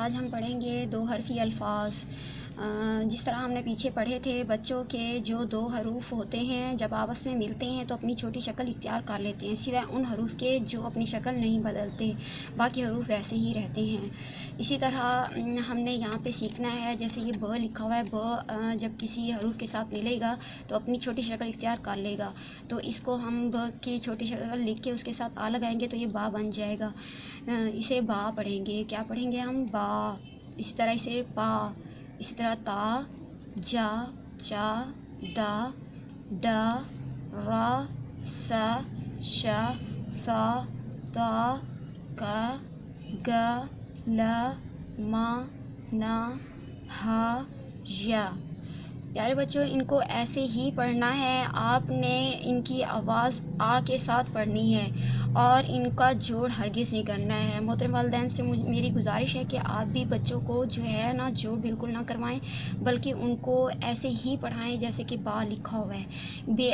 آج ہم پڑھیں گے دو حرفی الفاظ۔ جس طرح ہم نے پیچھے پڑھے تھے بچوں کے جو دو حروف ہوتے ہیں جب آپس میں ملتے ہیں تو اپنی چھوٹی شکل اختیار کر لیتے ہیں، سوائے ان حروف کے جو اپنی شکل نہیں بدلتے، باقی حروف ویسے ہی رہتے ہیں۔ اسی طرح ہم نے یہاں پہ سیکھنا ہے، جیسے یہ ب لکھا ہوا ہے، ب جب کسی حروف کے ساتھ ملے گا تو اپنی چھوٹی شکل اختیار کر لے گا، تو اس کو ہم ب کی چھوٹی شکل لکھ کے اس کے ساتھ آ لگائیں گے تو یہ با بن جائے گا۔ اسے با پڑھیں گے، کیا پڑھیں گے ہم؟ با۔ اسی طرح اسے پا، اسی طرح تا، جا، چا، دا، ڈا، را، سا، شا، سا، تا، کا، گا، لا، ما، نا، ہا، یا۔ پیارے بچوں، ان کو ایسے ہی پڑھنا ہے، آپ نے ان کی آواز آ کے ساتھ پڑھنی ہے اور ان کا جوڑ ہرگز نہیں کرنا ہے۔ محترم والدین سے میری گزارش ہے کہ آپ بھی بچوں کو جو ہے نا جوڑ بالکل نہ کروائیں، بلکہ ان کو ایسے ہی پڑھائیں جیسے کہ با لکھا ہوا ہے۔ بے